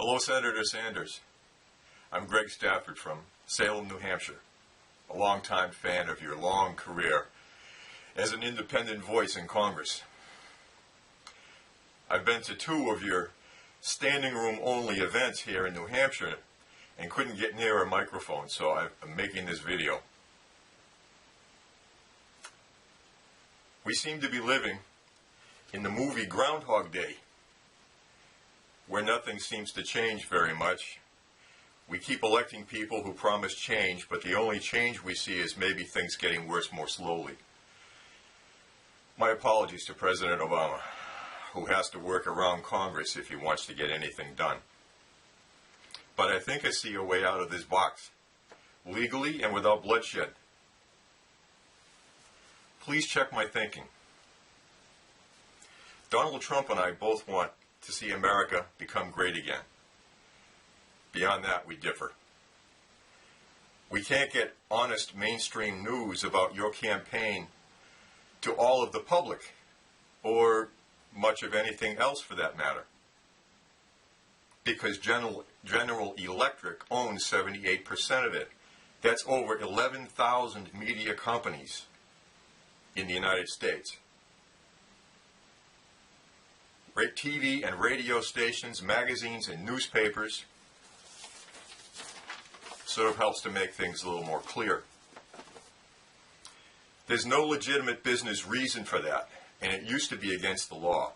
Hello, Senator Sanders. I'm Greg Stafford from Salem, New Hampshire, a longtime fan of your long career as an independent voice in Congress. I've been to 2 of your standing room only events here in New Hampshire and couldn't get near a microphone, so I'm making this video. We seem to be living in the movie Groundhog Day, where nothing seems to change very much. We keep electing people who promise change, but the only change we see is maybe things getting worse more slowly. My apologies to President Obama, who has to work around Congress if he wants to get anything done. But I think I see a way out of this box, legally and without bloodshed. Please check my thinking. Donald Trump and I both want to see America become great again. Beyond that, we differ. We can't get honest mainstream news about your campaign to all of the public, or much of anything else for that matter, because General Electric owns 78% of it. That's over 11,000 media companies in the United States. TV and radio stations, magazines, and newspapers sort of helps to make things a little more clear. There's no legitimate business reason for that, and it used to be against the law,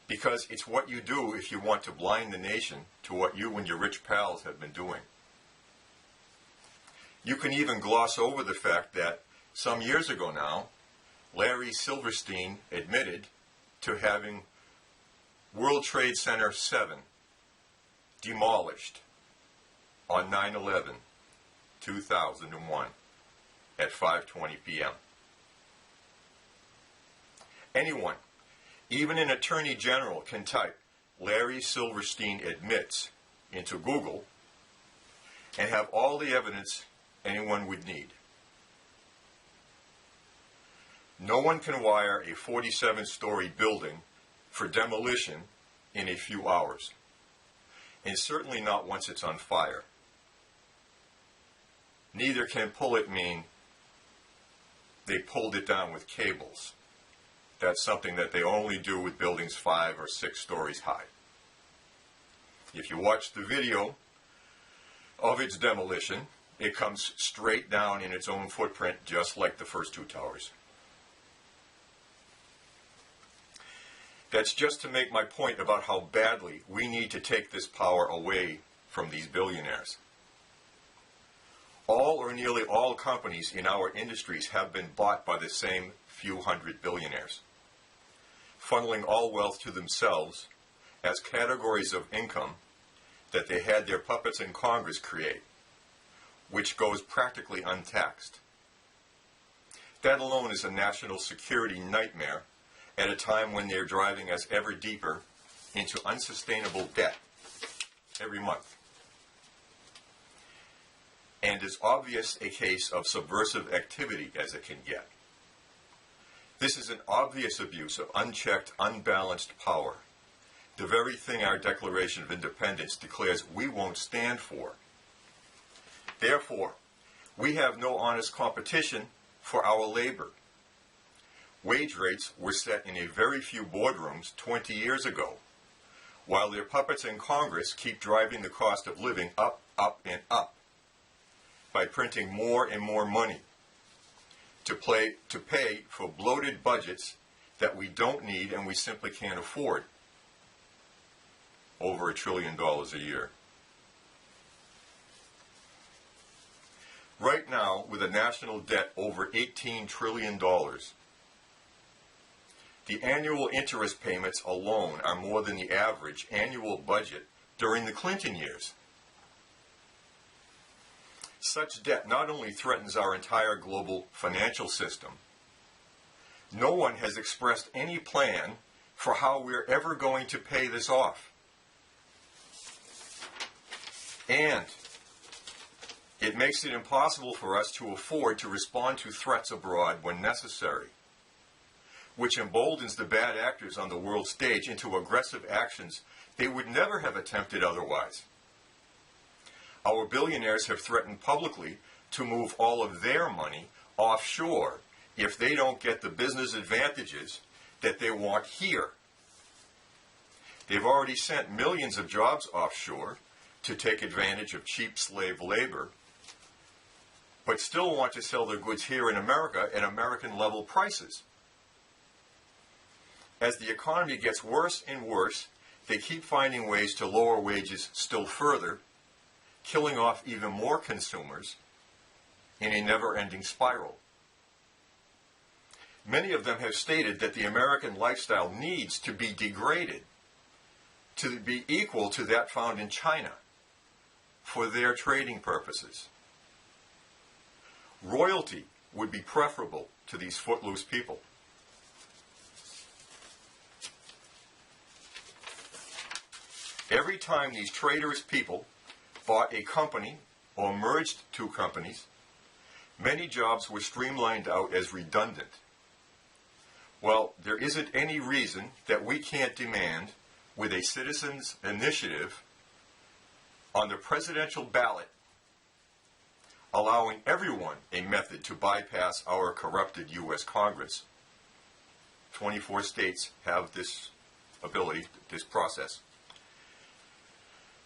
because it's what you do if you want to blind the nation to what you and your rich pals have been doing. You can even gloss over the fact that some years ago now, Larry Silverstein admitted to having World Trade Center 7 demolished on 9/11/2001 at 5:20 p.m. Anyone, even an attorney general, can type Larry Silverstein admits into Google and have all the evidence anyone would need. No one can wire a 47-story building for demolition in a few hours, and certainly not once it's on fire. Neither can pull it mean they pulled it down with cables. That's something that they only do with buildings 5 or 6 stories high. If you watch the video of its demolition, it comes straight down in its own footprint, just like the first 2 towers. That's just to make my point about how badly we need to take this power away from these billionaires. All or nearly all companies in our industries have been bought by the same few hundred billionaires, funneling all wealth to themselves as categories of income that they had their puppets in Congress create, which goes practically untaxed. That alone is a national security nightmare at a time when they're driving us ever deeper into unsustainable debt every month, and as obvious a case of subversive activity as it can get. This is an obvious abuse of unchecked, unbalanced power, the very thing our Declaration of Independence declares we won't stand for. Therefore, we have no honest competition for our labor. Wage rates were set in a very few boardrooms 20 years ago, while their puppets in Congress keep driving the cost of living up, up, and up by printing more and more money to pay for bloated budgets that we don't need and we simply can't afford, over $1 trillion a year. Right now, with a national debt over $18 trillion, the annual interest payments alone are more than the average annual budget during the Clinton years. Such debt not only threatens our entire global financial system, no one has expressed any plan for how we're ever going to pay this off. And it makes it impossible for us to afford to respond to threats abroad when necessary. which emboldens the bad actors on the world stage into aggressive actions they would never have attempted otherwise. Our billionaires have threatened publicly to move all of their money offshore if they don't get the business advantages that they want here. They've already sent millions of jobs offshore to take advantage of cheap slave labor, but still want to sell their goods here in America at American-level prices. As the economy gets worse and worse, they keep finding ways to lower wages still further, killing off even more consumers in a never-ending spiral. Many of them have stated that the American lifestyle needs to be degraded to be equal to that found in China for their trading purposes. Royalty would be preferable to these footloose people. Every time these traitorous people bought a company or merged two companies, many jobs were streamlined out as redundant. Well, there isn't any reason that we can't demand, with a citizens' initiative on the presidential ballot, allowing everyone a method to bypass our corrupted U.S. Congress. 24 states have this ability, this process.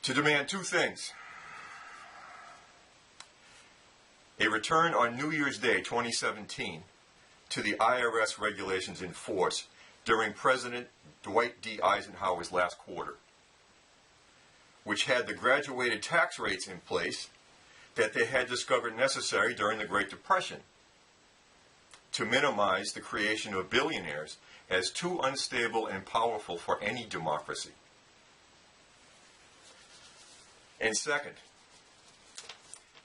To demand two things: a return on New Year's Day 2017 to the IRS regulations in force during President Dwight D. Eisenhower's last quarter, which had the graduated tax rates in place that they had discovered necessary during the Great Depression to minimize the creation of billionaires as too unstable and powerful for any democracy. And second,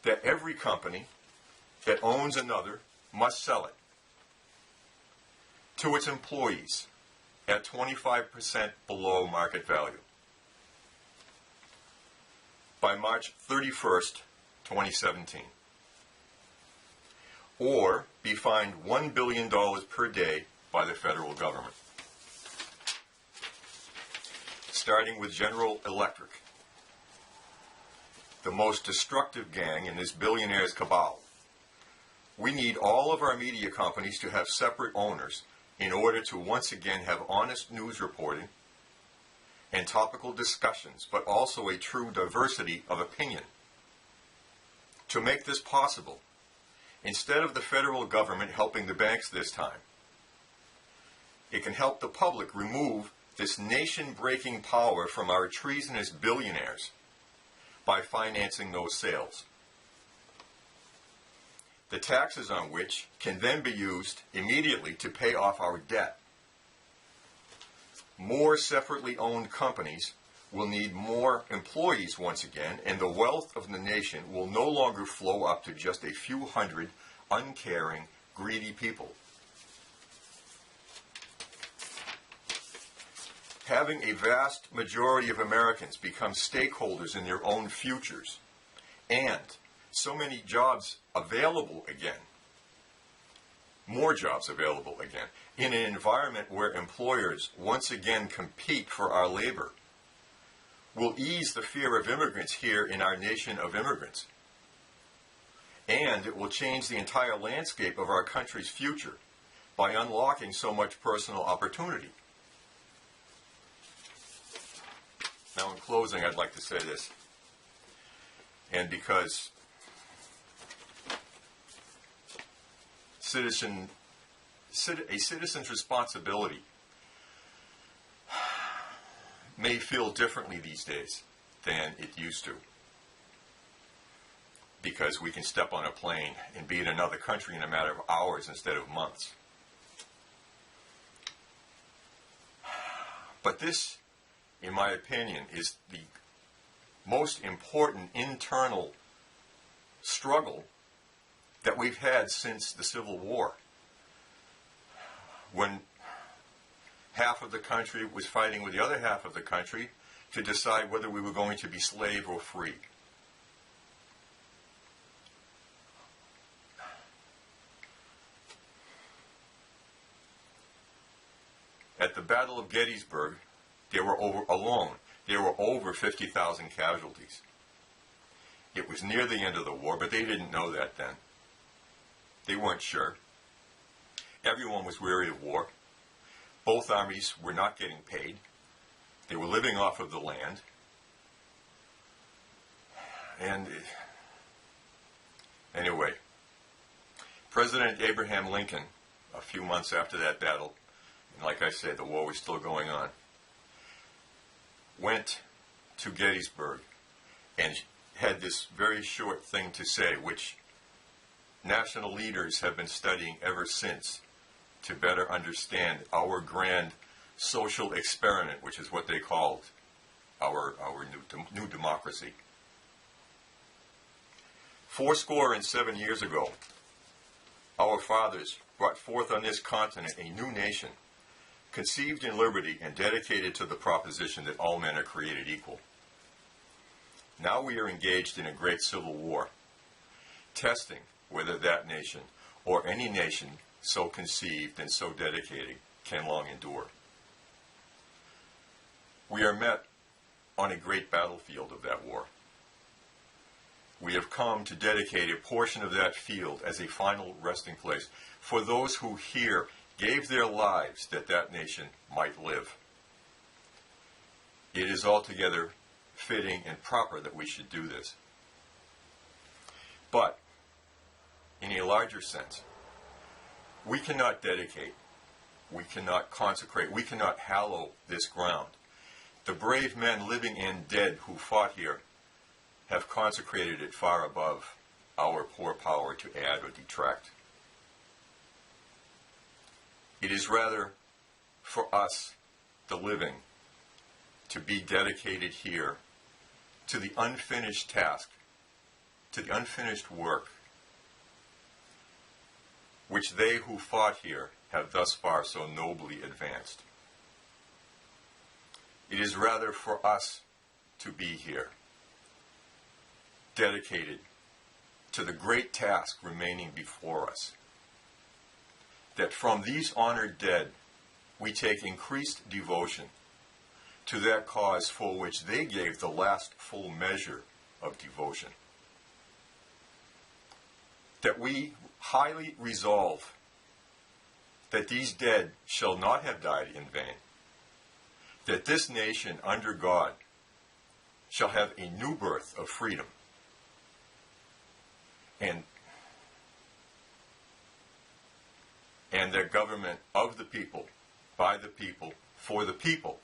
that every company that owns another must sell it to its employees at 25% below market value by March 31st, 2017, or be fined $1 billion per day by the federal government. Starting with General Electric, the most destructive gang in this billionaire's cabal. We need all of our media companies to have separate owners in order to once again have honest news reporting and topical discussions, but also a true diversity of opinion. To make this possible, instead of the federal government helping the banks this time, it can help the public remove this nation-breaking power from our treasonous billionaires by financing those sales, the taxes on which can then be used immediately to pay off our debt. More separately owned companies will need more employees once again, and the wealth of the nation will no longer flow up to just a few hundred uncaring, greedy people. Having a vast majority of Americans become stakeholders in their own futures, and so many jobs available again, more jobs available again, in an environment where employers once again compete for our labor, will ease the fear of immigrants here in our nation of immigrants. And it will change the entire landscape of our country's future by unlocking so much personal opportunity. Now, in closing, I'd like to say this, and because a citizen's responsibility may feel differently these days than it used to, because we can step on a plane and be in another country in a matter of hours instead of months. But this, in my opinion, is the most important internal struggle that we've had since the Civil War, when half of the country was fighting with the other half of the country to decide whether we were going to be slave or free. of Gettysburg, there were over 50,000 casualties. It was near the end of the war, but they didn't know that then. They weren't sure. Everyone was weary of war. Both armies were not getting paid. They were living off of the land. And anyway, President Abraham Lincoln, a few months after that battle, and like I said, the war was still going on, went to Gettysburg and had this very short thing to say, which national leaders have been studying ever since to better understand our grand social experiment, which is what they called our new democracy. 77 years ago, our fathers brought forth on this continent a new nation, conceived in liberty and dedicated to the proposition that all men are created equal. Now we are engaged in a great civil war, testing whether that nation or any nation so conceived and so dedicated can long endure. We are met on a great battlefield of that war. We have come to dedicate a portion of that field as a final resting place for those who here gave their lives that that nation might live. It is altogether fitting and proper that we should do this. But, in a larger sense, we cannot dedicate, we cannot consecrate, we cannot hallow this ground. The brave men living and dead who fought here have consecrated it far above our poor power to add or detract. It is rather for us, the living, to be dedicated here to the unfinished task, to the unfinished work, which they who fought here have thus far so nobly advanced. It is rather for us to be here, dedicated to the great task remaining before us, that from these honored dead we take increased devotion to that cause for which they gave the last full measure of devotion, that we highly resolve that these dead shall not have died in vain, that this nation under God shall have a new birth of freedom, and their government of the people, by the people, for the people,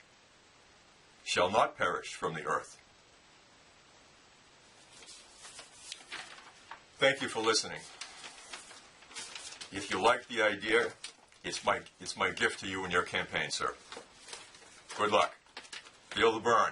shall not perish from the earth. Thank you for listening. If you like the idea, it's my gift to you in your campaign, sir. Good luck. Feel the burn.